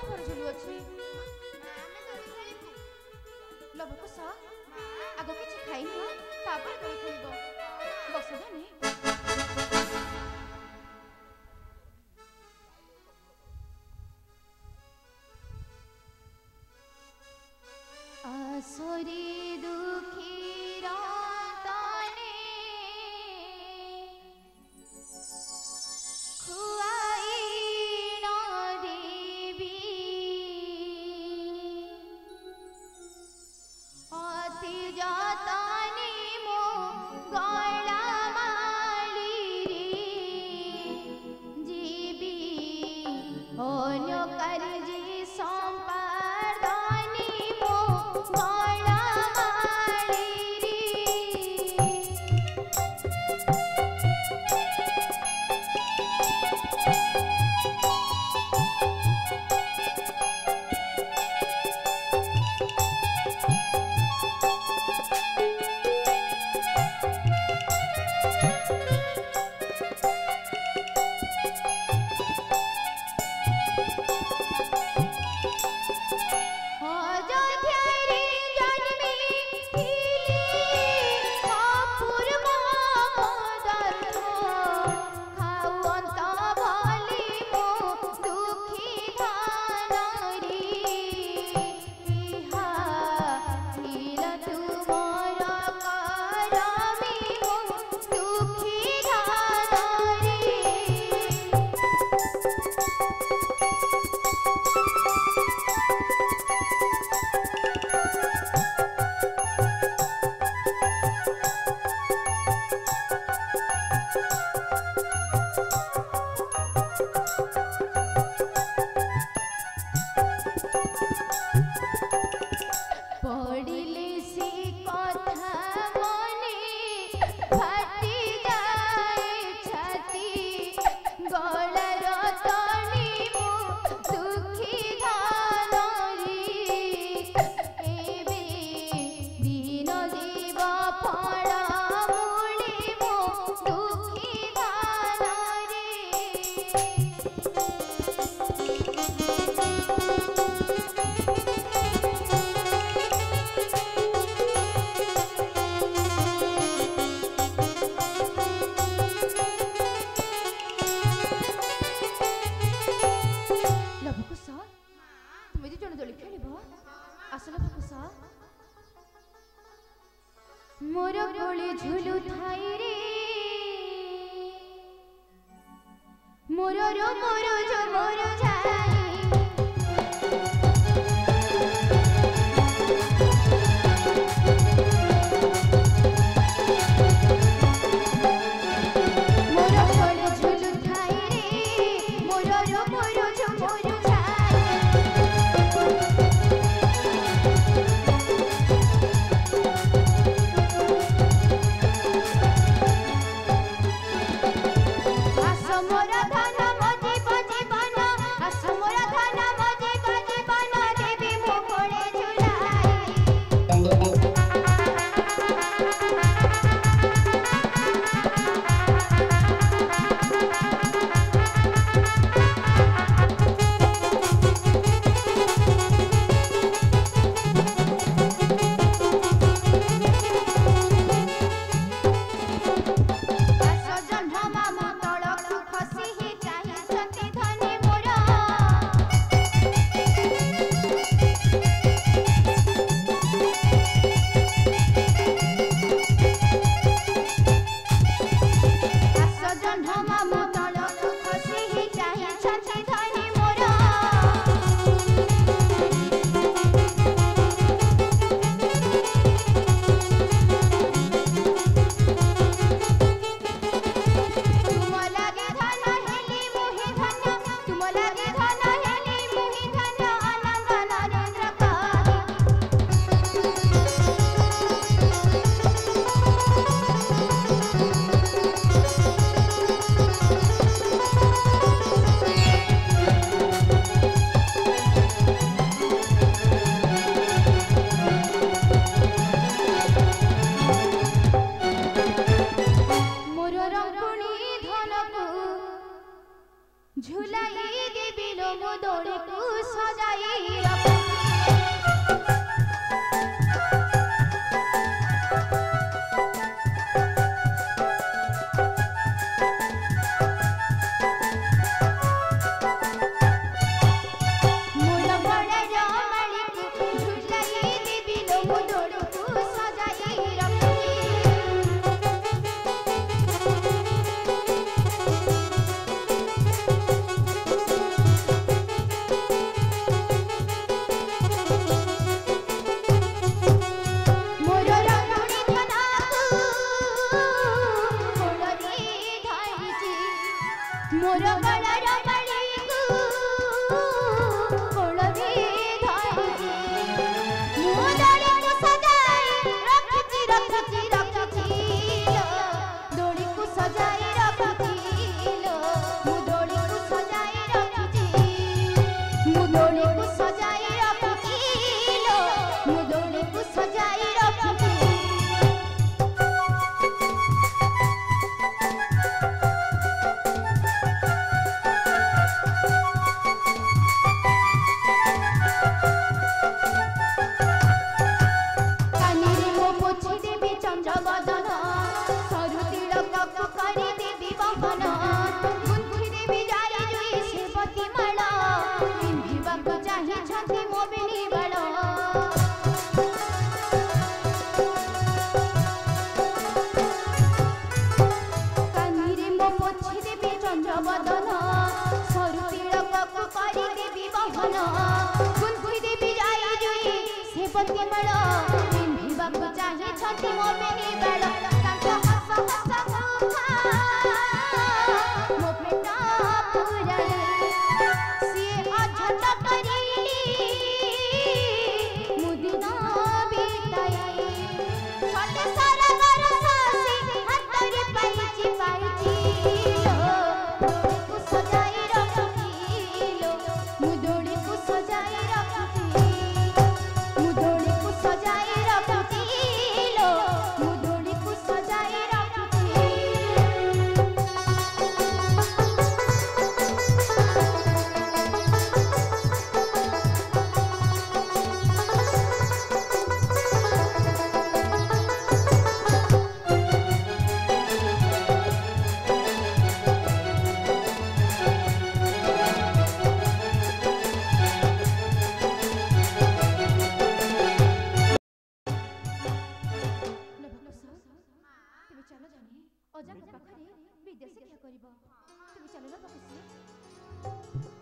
घर झुलू अच्छी ଆମେ ଦୋଳି ଖେଳିବୁ। लबकुश ମା आग किसी खाई ना तापर दोली खेलिब बस धनी आसरी दुखी राताने खुआई न देवी अति जाताने मो गला माली रे जीवी अन्य कार्य संपादने मो गला माली रे अयोध्यारे जन्मी अपूर्व पदार्थ खावंत भली मो दुखी धानरी इहा हिल तुमर करमी मो दुखी धानरी पढ़िले से कथा मने फाटी जाए छाती गलार तनी मो दुखी धानरी एबे दिन जीव फल मूली मो दुखी धानरी लबकुश तुम्हें जन दोली खेलिब आस लबकुश मोर कोले झुलु थाई रे मोर रो मोर जो मोर जाई मोर कोले झुलु थाई रे मोर रो मोर जो मोर जाई आस मोर धन मजी बजी बन आस मोर धन मजी बजी बन देवी मो कोले झुलाई आस जन्म मामा तळकु खसी हि चाहिछन्ति धनी मोर आस जन्म मामा तळकु खसी हि चाहिछन्ति धनी मोर तुम लागे धन हेली मुहि धन्य तुम लागे धन हेली मुहि धन्य अनंग नरेंद्र कहि मोर रंगुणी धनकु झुलाई देवी लो मो दौड़ी को सजाई रखी मोर गळर बळीकु कोळवी धाईची मोदळी को सजाई रखची रखची रखची दोड़ी को सजाई रखची मोदळी को सजाई रखची मोदळी को सजाई रखची मोदळी को सजाई रखची अजा पाखरे विदेश क्या करिबो तुम चलो ना पाखरे